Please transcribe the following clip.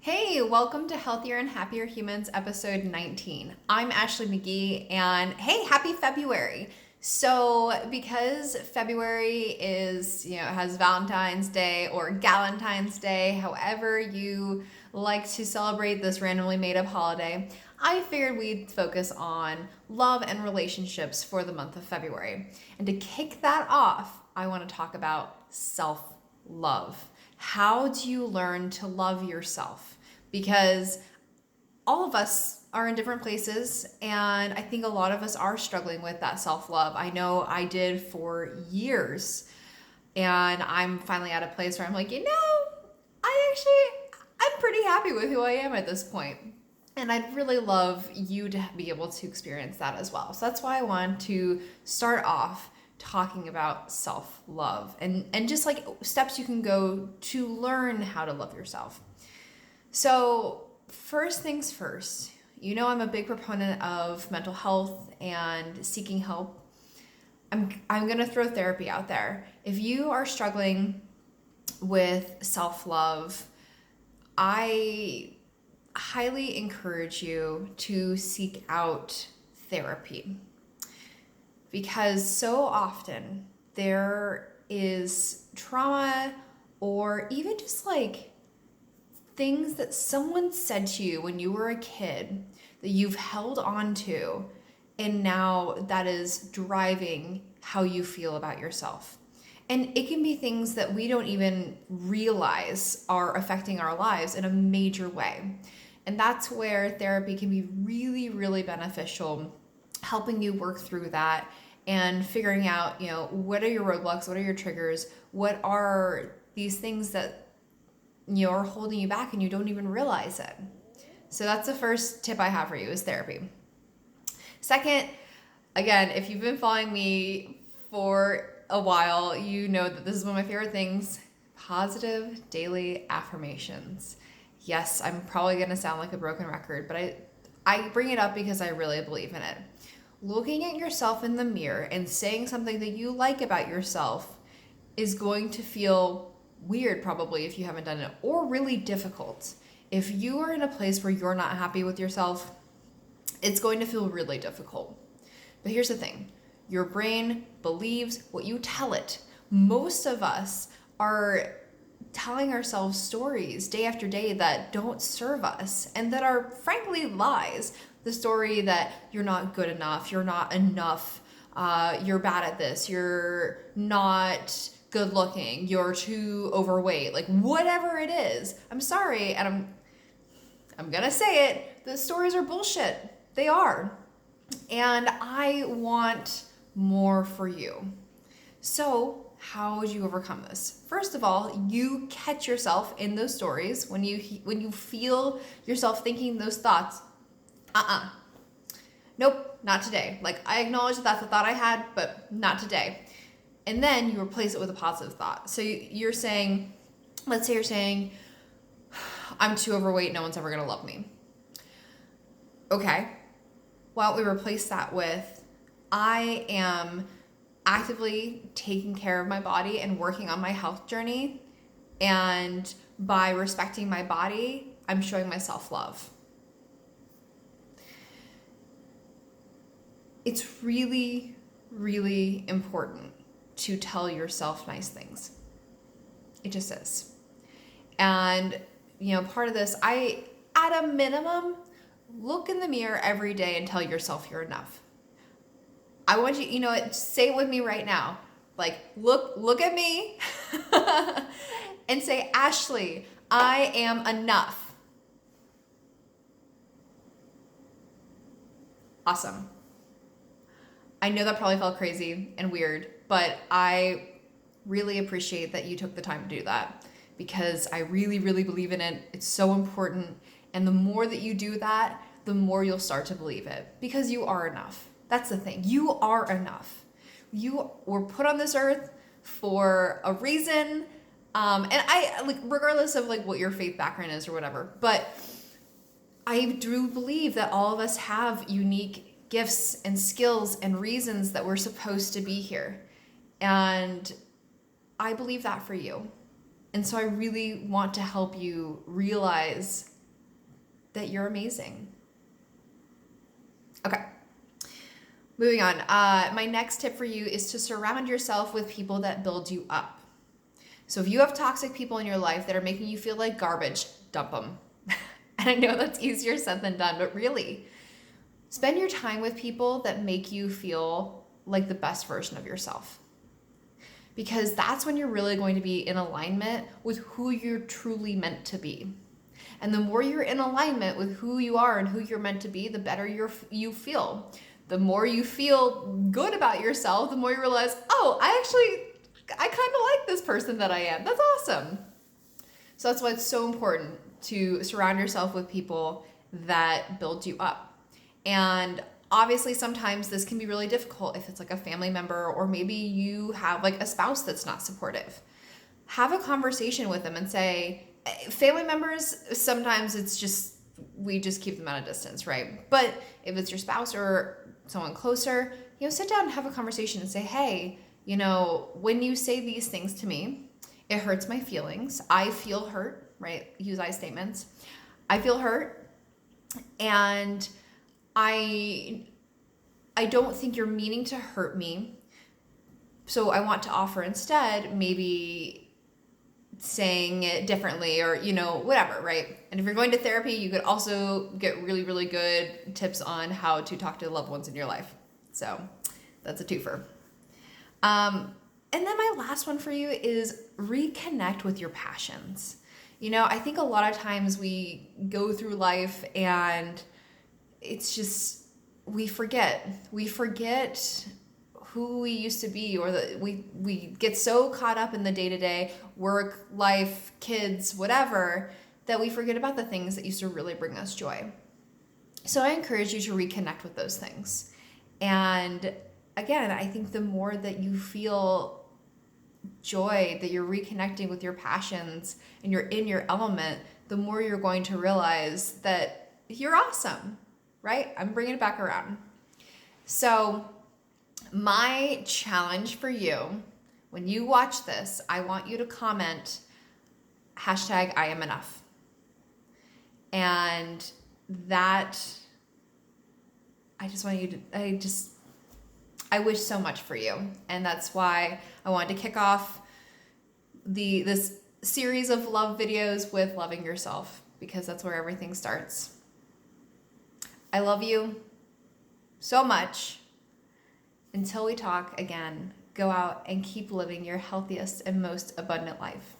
Hey, welcome to Healthier and Happier Humans, episode 19. I'm Ashley McGee, and hey, happy February. So, because February is, it has Valentine's Day or Galentine's Day, however you like to celebrate this randomly made up holiday, I figured we'd focus on love and relationships for the month of February. And to kick that off, I want to talk about self love. How do you learn to love yourself? Because all of us are in different places, and I think a lot of us are struggling with that self-love. I know I did for years, and I'm finally at a place where I'm like, I'm pretty happy with who I am at this point. And I'd really love you to be able to experience that as well. So that's why I want to start off talking about self-love and just like steps you can go to learn how to love yourself. So first things first, I'm a big proponent of mental health and seeking help. I'm going to throw therapy out there. If you are struggling with self-love, I highly encourage you to seek out therapy, because so often there is trauma or even just like things that someone said to you when you were a kid that you've held on to, and now that is driving how you feel about yourself. And it can be things that we don't even realize are affecting our lives in a major way. And that's where therapy can be really, really beneficial, helping you work through that and figuring out, what are your roadblocks, what are your triggers, what are these things that are holding you back and you don't even realize it. So that's the first tip I have for you, is therapy. Second, again, if you've been following me for a while, you know that this is one of my favorite things: positive daily affirmations. Yes, I'm probably going to sound like a broken record, but I bring it up because I really believe in it. Looking at yourself in the mirror and saying something that you like about yourself is going to feel weird probably if you haven't done it, or really difficult. If you are in a place where you're not happy with yourself, it's going to feel really difficult. But here's the thing: your brain believes what you tell it. Most of us are telling ourselves stories day after day that don't serve us and that are frankly lies. The story that you're not good enough, you're not enough, you're bad at this, you're not good looking, you're too overweight, like whatever it is. I'm sorry, and I'm gonna say it, the stories are bullshit. They are. And I want more for you. So how would you overcome this? First of all, you catch yourself in those stories when you feel yourself thinking those thoughts. Nope, not today. Like, I acknowledge that that's a thought I had, but not today. And then you replace it with a positive thought. So you're saying, let's say you're saying, I'm too overweight, no one's ever gonna love me. Okay, why don't we replace that with, I am actively taking care of my body and working on my health journey, and by respecting my body, I'm showing myself love. It's really, really important to tell yourself nice things. It just is. And, part of this, at a minimum, look in the mirror every day and tell yourself you're enough. I want you, say it with me right now. Like, look at me and say, Ashley, I am enough. Awesome. I know that probably felt crazy and weird, but I really appreciate that you took the time to do that, because I really, really believe in it. It's so important. And the more that you do that, the more you'll start to believe it, because you are enough. That's the thing. You are enough. You were put on this earth for a reason. And I, like, regardless of like what your faith background is or whatever, but I do believe that all of us have unique gifts and skills and reasons that we're supposed to be here. And I believe that for you. And so I really want to help you realize that you're amazing. Okay. Moving on. My next tip for you is to surround yourself with people that build you up. So if you have toxic people in your life that are making you feel like garbage, dump them. And I know that's easier said than done, but really, spend your time with people that make you feel like the best version of yourself. Because that's when you're really going to be in alignment with who you're truly meant to be. And the more you're in alignment with who you are and who you're meant to be, the better you feel. The more you feel good about yourself, the more you realize, oh, I kind of like this person that I am. That's awesome. So that's why it's so important to surround yourself with people that build you up. And obviously sometimes this can be really difficult if it's like a family member, or maybe you have like a spouse that's not supportive. Have a conversation with them and say, family members, sometimes it's just, we just keep them at a distance, right? But if it's your spouse or someone closer, sit down and have a conversation and say, hey, when you say these things to me, it hurts my feelings. I feel hurt, right? Use I statements. I feel hurt, and I don't think you're meaning to hurt me. So I want to offer instead maybe saying it differently, or whatever, right? And if you're going to therapy, you could also get really, really good tips on how to talk to loved ones in your life. So that's a twofer. And then my last one for you is reconnect with your passions. I think a lot of times we go through life and it's just, we forget who we used to be, or that we get so caught up in the day-to-day work, life, kids, whatever, that we forget about the things that used to really bring us joy. So I encourage you to reconnect with those things. And again, I think the more that you feel joy, that you're reconnecting with your passions and you're in your element, the more you're going to realize that you're awesome, right? I'm bringing it back around. So my challenge for you, when you watch this, I want you to comment #I am enough. And that, I just want you to, I wish so much for you. And that's why I wanted to kick off this series of love videos with loving yourself, because that's where everything starts. I love you so much. Until we talk again, go out and keep living your healthiest and most abundant life.